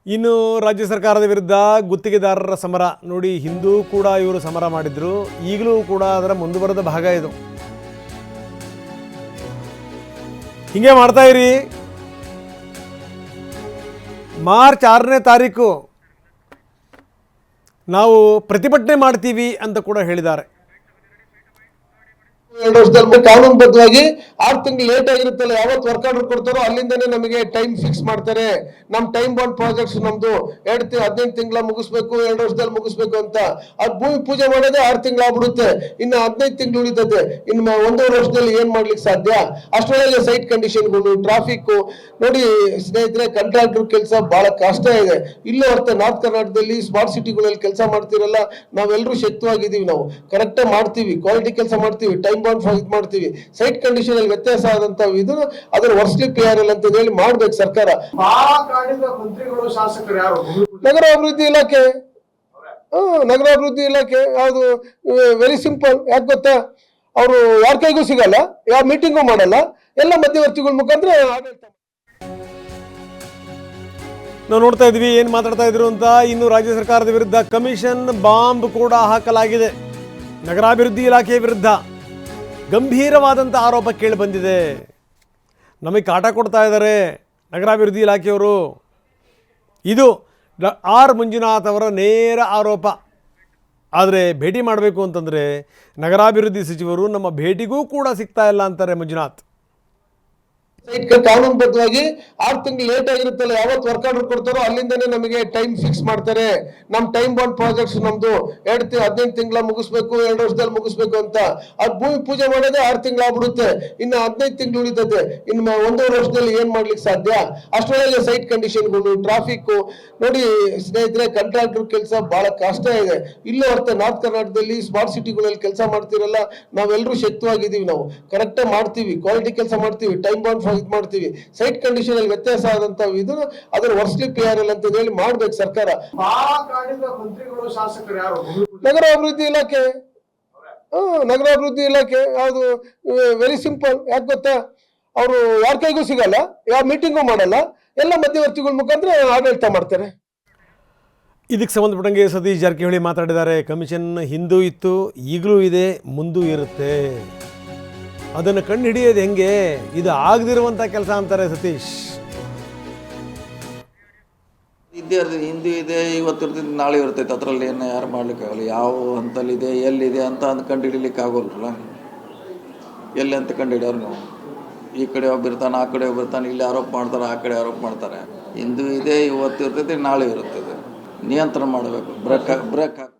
ಇನ್ನು ರಾಜ್ಯ ಸರ್ಕಾರದ ವಿರುದ್ಧ ಗುತ್ತಿಗೆದಾರರ ಸಮರ ನೋಡಿ, ಹಿಂದೂ ಕೂಡ ಇವರು ಸಮರ ಮಾಡಿದ್ರು, ಈಗಲೂ ಕೂಡ ಅದರ ಮುಂದುವರೆದ ಭಾಗ ಇದು. ಹಿಂಗೆ ಮಾಡ್ತಾ ಇರಿ. ಮಾರ್ಚ್ 6ನೇ ತಾರೀಕು ನಾವು ಪ್ರತಿಭಟನೆ ಮಾಡ್ತೀವಿ ಅಂತ ಕೂಡ ಹೇಳಿದ್ದಾರೆ. 2 ವರ್ಷದಲ್ಲಿ ಕಾನೂನುಬದ್ಧವಾಗಿ 6 ತಿಂಗಳು ಲೇಟ್ ಆಗಿರುತ್ತಲ್ಲ, ಯಾವತ್ತು ವರ್ಕ್ ಆರ್ಡರ್ ಕೊಡ್ತಾರೋ ಅಲ್ಲಿಂದನೇ ನಮಗೆ ಟೈಮ್ ಫಿಕ್ಸ್ ಮಾಡ್ತಾರೆ. ನಮ್ ಟೈಮ್ ಬಾಂಡ್ ಪ್ರಾಜೆಕ್ಟ್ಸ್ ನಮ್ದು 15 ತಿಂಗಳ ಮುಗಿಸ್ಬೇಕು, 2 ವರ್ಷದಲ್ಲಿ ಮುಗಿಸ್ಬೇಕು ಅಂತ. ಅದು ಭೂಮಿ ಪೂಜೆ ಮಾಡೋದೇ 6 ತಿಂಗಳು ಆಗ್ಬಿಡುತ್ತೆ. ಇನ್ನು 15 ತಿಂಗಳು ಉಳಿತದೆ. ಇನ್ನು 1.5 ವರ್ಷದಲ್ಲಿ ಏನ್ ಮಾಡ್ಲಿಕ್ಕೆ ಸಾಧ್ಯ? ಅಷ್ಟರೊಳಗೆ ಸೈಟ್ ಕಂಡೀಷನ್ಗಳು, ಟ್ರಾಫಿಕ್ ನೋಡಿ ಸ್ನೇಹಿತರೆ, ಕಾಂಟ್ರಾಕ್ಟರ್ ಕೆಲಸ ಬಹಳ ಕಷ್ಟ ಇದೆ. ಇಲ್ಲೂ ಅಷ್ಟೇ ನಾರ್ತ್ ಕರ್ನಾಟಕದಲ್ಲಿ ಸ್ಮಾರ್ಟ್ ಸಿಟಿಗಳಲ್ಲಿ ಕೆಲಸ ಮಾಡ್ತಿರಲ್ಲ, ನಾವೆಲ್ಲರೂ ಶಕ್ತವಾಗಿದ್ದೀವಿ. ನಾವು ಕರೆಕ್ಟ್ ಮಾಡ್ತೀವಿ, ಕ್ವಾಲಿಟಿ ಕೆಲಸ ಮಾಡ್ತೀವಿ, ಟೈಮ್ ಮಾಡ್ತೀವಿ. ಸೈಟ್ ಕಂಡೀಷನ್ ಅಲ್ಲಿ ವ್ಯತ್ಯಾಸ ಆದಂತ ಇದು ಅದರ ವರ್ಸ್ಲಿ PRL ಅಂತ ಹೇಳಿ ಮಾಡ್ಬೇಕು ಸರ್ಕಾರ. ಮಂತ್ರಿಗಳು ಶಾಸಕರು ಯಾರು? ನಗರಾಭಿವೃದ್ಧಿ ಇಲಾಖೆ. ನಗರಾಭಿವೃದ್ಧಿ ಇಲಾಖೆ ಯಾವುದು? Very simple. ಯಾಕೆ ಗೊತ್ತಾ? ಅವರು ಯಾರ ಕೈಗೂ ಸಿಗಲ್ಲ, ಯಾವ ಮೀಟಿಂಗು ಮಾಡಲ್ಲ, ಎಲ್ಲ ಮಧ್ಯವರ್ತಿಗಳ ಮುಖಾಂತರ ಆಡಳಿತ. ನಾವು ನೋಡ್ತಾ ಇದ್ವಿ ಏನು ಮಾತಾಡ್ತಾ ಇದ್ರು ಅಂತ. ಇನ್ನು ರಾಜ್ಯ ಸರ್ಕಾರದ ವಿರುದ್ಧ ಕಮಿಷನ್ ಬಾಂಬ್ ಕೂಡ ಹಾಕಲಾಗಿದೆ. ನಗರಾಭಿವೃದ್ಧಿ ಇಲಾಖೆ ವಿರುದ್ಧ ಗಂಭೀರವಾದಂಥ ಆರೋಪ ಕೇಳಿ ಬಂದಿದೆ. ನಮಗೆ ಕಾಟ ಕೊಡ್ತಾ ಇದ್ದಾರೆ ನಗರಾಭಿವೃದ್ಧಿ ಇಲಾಖೆಯವರು. ಇದು ಆರ್ ಮಂಜುನಾಥ್ ಅವರ ನೇರ ಆರೋಪ. ಆದರೆ ಭೇಟಿ ಮಾಡಬೇಕು ಅಂತಂದರೆ ನಗರಾಭಿವೃದ್ಧಿ ಸಚಿವರು ನಮ್ಮ ಭೇಟಿಗೂ ಕೂಡ ಸಿಗ್ತಾ ಇಲ್ಲ ಅಂತಾರೆ ಮಂಜುನಾಥ್. ಸೈಟ್ ಕಾನೂನುಬದ್ಧವಾಗಿ 6 ತಿಂಗಳು ಲೇಟ್ ಆಗಿರುತ್ತಲ್ಲ, ಯಾವತ್ತು ವರ್ಕ್ ಆರ್ಡರ್ ಕೊಡ್ತಾರೋ ಅಲ್ಲಿಂದನೇ ನಮಗೆ ಟೈಮ್ ಫಿಕ್ಸ್ ಮಾಡ್ತಾರೆ. ನಮ್ ಟೈಮ್ ಬಾಂಡ್ ಪ್ರಾಜೆಕ್ಟ್ಸ್ ನಮ್ದು 15 ತಿಂಗಳ ಮುಗಿಸ್ಬೇಕು, 2 ವರ್ಷದಲ್ಲಿ ಮುಗಿಸ್ಬೇಕು ಅಂತ. ಅದು ಭೂಮಿ ಪೂಜೆ ಮಾಡೋದೇ 6 ತಿಂಗಳು ಆಗ್ಬಿಡುತ್ತೆ. ಇನ್ನು 15 ತಿಂಗಳು ಉಳಿತದೆ. ಇನ್ನು 1.5 ವರ್ಷದಲ್ಲಿ ಏನ್ ಮಾಡ್ಲಿಕ್ಕೆ ಸಾಧ್ಯ? ಅಷ್ಟರೊಳಗೆ ಸೈಟ್ ಕಂಡೀಷನ್ಗಳು, ಟ್ರಾಫಿಕ್ ನೋಡಿ ಸ್ನೇಹಿತರೆ, ಕಾಂಟ್ರಾಕ್ಟರ್ ಕೆಲಸ ಬಹಳ ಕಷ್ಟ ಇದೆ. ಇಲ್ಲೂ ಅಷ್ಟೇ ನಾರ್ತ್ ಕರ್ನಾಟಕದಲ್ಲಿ ಸ್ಮಾರ್ಟ್ ಸಿಟಿಗಳಲ್ಲಿ ಕೆಲಸ ಮಾಡ್ತಿರಲ್ಲ, ನಾವೆಲ್ಲರೂ ಶಕ್ತವಾಗಿದ್ದೀವಿ. ನಾವು ಕರೆಕ್ಟ್ ಮಾಡ್ತೀವಿ, ಕ್ವಾಲಿಟಿ ಕೆಲಸ ಮಾಡ್ತೀವಿ, ಟೈಮ್ ಬಾಂಡ್ ಮಾಡ್ತೀವಿ. ಸೈಟ್ ಕಂಡೀಷನ್ ಅಲ್ಲಿ ವ್ಯತ್ಯಾಸ ಆದಂತ ಇದು ಅದರ ವರ್ಸ್ಲಿ PRL ಅಂತ ಹೇಳಿ ಮಾಡ್ಬೇಕು ಸರ್ಕಾರ. ಮಂತ್ರಿಗಳು ಶಾಸಕರು ಯಾರು? ನಗರಾಭಿವೃದ್ಧಿ ಇಲಾಖೆ. ನಗರಾಭಿವೃದ್ಧಿ ಇಲಾಖೆ ಯಾವುದು? Very simple. ಯಾಕೆ ಗೊತ್ತಾ? ಅವರು ಯಾರ ಕೈಗೂ ಸಿಗಲ್ಲ, ಯಾವ ಮೀಟಿಂಗು ಮಾಡಲ್ಲ, ಎಲ್ಲ ಮಧ್ಯವರ್ತಿಗಳ ಮುಖಾಂತರ ಆಡಳಿತ ಮಾಡ್ತಾರೆ. ಇದಕ್ಕೆ ಸಂಬಂಧಪಟ್ಟಂಗೆ ಸತೀಶ್ ಜಾರಕಿಹೊಳಿ ಮಾತಾಡಿದ್ದಾರೆ. ಕಮಿಷನ್ ಹಿಂದೂ ಇತ್ತು, ಈಗಲೂ ಇದೆ, ಮುಂದೂ ಇರುತ್ತೆ. ಅದನ್ನು ಕಂಡು ಹಿಡಿಯೋದು ಹೆಂಗೆ? ಇದು ಆಗದಿರುವಂಥ ಕೆಲಸ ಅಂತಾರೆ ಸತೀಶ್. ಹಿಂದೂ ಇದೆ, ಇವತ್ತು ಇರ್ತೈತೆ, ನಾಳೆ ಇರ್ತೈತೆ. ಅದರಲ್ಲಿ ಏನು ಯಾರು ಮಾಡ್ಲಿಕ್ಕಾಗಲ್ಲ. ಯಾವ ಹಂತಲ್ಲಿದೆ, ಎಲ್ಲಿದೆ ಅಂತ ಕಂಡು ಹಿಡಿಲಿಕ್ಕೆ ಆಗೋಲ್ರಲ್ಲ. ಎಲ್ಲಿ ಅಂತ ಕಂಡು ಹಿಡಿಯೋರು ನಾವು? ಈ ಕಡೆ ಒಬ್ಬಿರ್ತಾನೆ, ಆ ಕಡೆ ಒಬ್ಬಿರ್ತಾನೆ, ಇಲ್ಲಿ ಆರೋಪ ಮಾಡ್ತಾರೆ, ಆ ಕಡೆ ಆರೋಪ ಮಾಡ್ತಾರೆ. ಹಿಂದೂ ಇದೆ, ಇವತ್ತು ಇರ್ತೈತೆ, ನಾಳೆ ಇರ್ತೈತೆ. ನಿಯಂತ್ರಣ ಮಾಡಬೇಕು, ಬ್ರೇಕ್ ಹಾಕಿ.